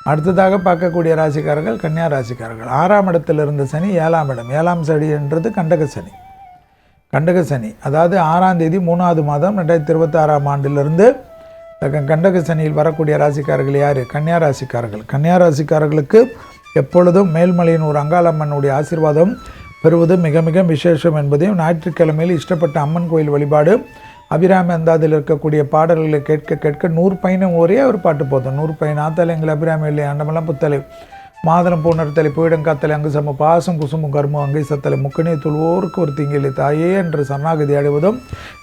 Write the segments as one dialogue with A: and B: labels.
A: அடுத்ததாக பார்க்கக்கூடிய ராசிக்காரர்கள் கன்னியா ராசிக்காரர்கள். 6ஆம் இடத்தில் இருந்த சனி 7ஆம் இடம். 7ஆம் சனி என்றது கண்டக சனி. கண்டக சனி அதாவது 6ஆம் தேதி 3வது மாதம் 2026ஆம் ஆண்டிலிருந்து கண்டக சனியில் வரக்கூடிய ராசிக்காரர்கள் யார்? கன்னியா ராசிக்காரர்கள். கன்னியா ராசிக்காரர்களுக்கு எப்பொழுதும் மேல்மலையின் ஒரு அங்காளம்மனுடைய ஆசீர்வாதம் பெறுவது மிக மிக விசேஷம் என்பதையும், ஞாயிற்றுக்கிழமையில் இஷ்டப்பட்ட அம்மன் கோயில் வழிபாடு, அபிராமி அந்தாதில் இருக்கக்கூடிய பாடல்களை கேட்க கேட்க 100 பயணம் ஒரே ஒரு பாட்டு போதும். 100 பயணம் ஆத்தலை எங்கள் அபிராமி இல்லை அண்டமெல்லாம் புத்தலை மாதளம் பூனர்த்தலை பீடங்காத்தலை அங்கு சம பாசம் குசுமும் கர்மம் அங்கை சத்தலை முக்கணி துள்வோருக்கு ஒரு தீங்கிலை தாயே என்று சரணாகதி அடைவதும்,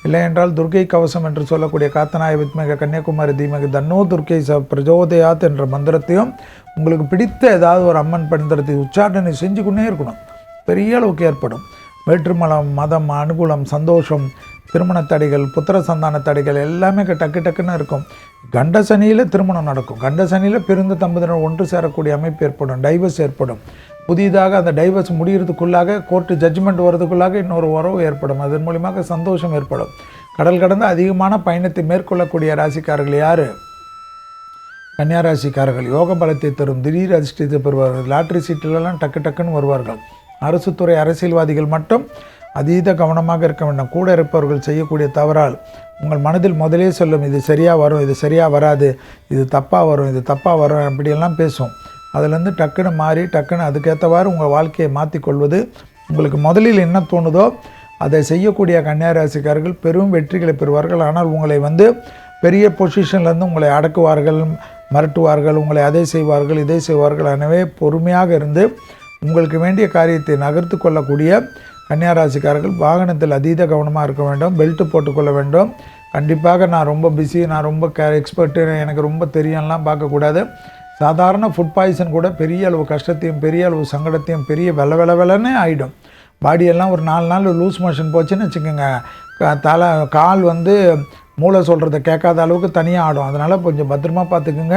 A: இல்லை என்றால் துர்க்கை கவசம் என்று சொல்லக்கூடிய காத்தனாய வித்மக கன்னியாகுமரி தீமக தன்னோ துர்க்கை பிரஜோதயாத் என்ற மந்திரத்தையும் உங்களுக்கு பிடித்த ஏதாவது ஒரு அம்மன் மந்திரத்தை உச்சாரணை செஞ்சு கொண்டே இருக்கணும். பெரிய அளவுக்கு ஏற்படும் வேற்றுமலம், மதம், அனுகூலம், சந்தோஷம், திருமண தடைகள், புத்திர சந்தான தடைகள் எல்லாமே டக்கு டக்குன்னு இருக்கும். கண்ட சனியில் திருமணம் நடக்கும். கண்ட சனியில் பிறந்த தம்பதியினர் ஒன்று சேரக்கூடிய அமைப்பு ஏற்படும். டைவர்ஸ் ஏற்படும். புதிதாக அந்த டைவர்ஸ் முடிகிறதுக்குள்ளாக கோர்ட்டு ஜட்ஜ்மெண்ட் வர்றதுக்குள்ளாக இன்னொரு உறவு ஏற்படும். அதன் மூலியமாக சந்தோஷம் ஏற்படும். கடல் கடந்து அதிகமான பயணத்தை மேற்கொள்ளக்கூடிய ராசிக்காரர்கள் யார்? கன்னியா ராசிக்காரர்கள். யோக பலத்தை தரும், திடீர் அதிர்ஷ்டத்தை பெறுவார்கள். லாட்ரி சீட்டிலெல்லாம் டக்கு டக்குன்னு வருவார்கள். அரசு துறை அரசியல்வாதிகள் மட்டும் அதீத கவனமாக இருக்க வேண்டும். கூட இருப்பவர்கள் செய்யக்கூடிய தவறால் உங்கள் மனதில் முதலே சொல்லும், இது சரியாக வரும், இது சரியாக வராது, இது தப்பாக வரும், இது தப்பாக வரும், அப்படியெல்லாம் பேசும். அதிலேருந்து டக்குன்னு மாறி டக்குன்னு அதுக்கேற்றவாறு உங்கள் வாழ்க்கையை மாற்றிக்கொள்வது, உங்களுக்கு முதலில் என்ன தோணுதோ அதை செய்யக்கூடிய கன்னியா ராசிக்காரர்கள் பெரும் வெற்றிகளை பெறுவார்கள். ஆனால் உங்களை பெரிய பொசிஷன்லேருந்து உங்களை அடக்குவார்கள், மிரட்டுவார்கள், உங்களை அதை செய்வார்கள், இதை செய்வார்கள். எனவே பொறுமையாக இருந்து உங்களுக்கு வேண்டிய காரியத்தை நகர்த்து கொள்ளக்கூடிய கன்னியா ராசிக்காரர்கள் வாகனத்தில் அதீத கவனமாக இருக்க வேண்டும். பெல்ட்டு போட்டுக்கொள்ள வேண்டும். கண்டிப்பாக நான் ரொம்ப பிஸி, நான் ரொம்ப எக்ஸ்பர்ட்டு, எனக்கு ரொம்ப தெரியும்லாம் பார்க்கக்கூடாது. சாதாரண ஃபுட் பாய்சன் கூட பெரிய அளவு கஷ்டத்தையும் பெரிய அளவு சங்கடத்தையும் பெரிய வெள்ளன்னு ஆகிடும். பாடியெல்லாம் ஒரு 4 நாள் லூஸ் மோஷன் போச்சுன்னு வச்சுக்கோங்க, கால் மூளை சொல்கிறத கேட்காத அளவுக்கு தனியாக ஆடும். அதனால் கொஞ்சம் பத்திரமா பார்த்துக்குங்க.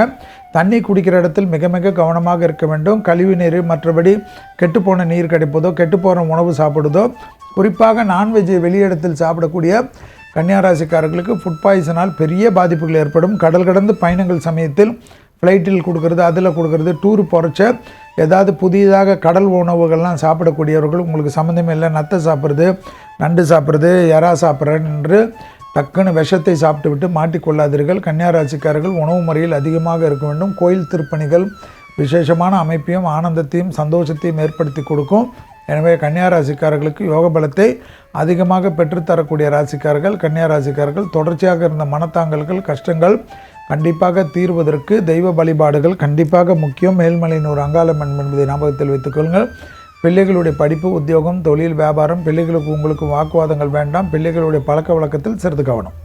A: தண்ணி குடிக்கிற இடத்தில் மிக மிக கவனமாக இருக்க வேண்டும். கழிவு நீர், மற்றபடி கெட்டுப்போன நீர் கிடைப்பதோ, கெட்டுப்போன உணவு சாப்பிடுதோ, குறிப்பாக நான்வெஜ்ஜை வெளியிடத்தில் சாப்பிடக்கூடிய கன்னியா ராசிக்காரர்களுக்கு ஃபுட் பாய்சனால் பெரிய பாதிப்புகள் ஏற்படும். கடல் கடந்து பயணங்கள் சமயத்தில் ஃப்ளைட்டில் கொடுக்கறது, அதில் கொடுக்கறது, டூர் போகிறச்ச ஏதாவது புதிதாக கடல் உணவுகள்லாம் சாப்பிடக்கூடியவர்கள் உங்களுக்கு சம்மந்தமே இல்லை, நத்தை சாப்பிட்றது, நண்டு சாப்பிட்றது, எறா சாப்பிட்றேன் என்று டக்குன்னு விஷத்தை சாப்பிட்டு விட்டு மாட்டிக்கொள்ளாதீர்கள். கன்னியா ராசிக்காரர்கள் உணவு முறையில் அதிகமாக இருக்க வேண்டும். கோயில் திருப்பணிகள் விசேஷமான அமைப்பையும் ஆனந்தத்தையும் சந்தோஷத்தையும் ஏற்படுத்தி கொடுக்கும். எனவே கன்னியா ராசிக்காரர்களுக்கு யோக பலத்தை அதிகமாக பெற்றுத்தரக்கூடிய ராசிக்காரர்கள் கன்னியா ராசிக்காரர்கள். தொடர்ச்சியாக இருந்த மனத்தாங்கல்கள், கஷ்டங்கள் கண்டிப்பாக தீர்வதற்கு தெய்வ வழிபாடுகள் கண்டிப்பாக முக்கியம். மேல்மலையின் ஒரு அங்காளம்மன் என்பதை ஞாபகத்தில் வைத்துக்கொள்ளுங்கள். பிள்ளைகளுடைய படிப்பு, உத்தியோகம், தொழில், வியாபாரம், பிள்ளைகளுக்கு உங்களுக்கு வாக்குவாதங்கள் வேண்டாம். பிள்ளைகளுடைய பழக்க வழக்கத்தில் சிறிது கவனம்.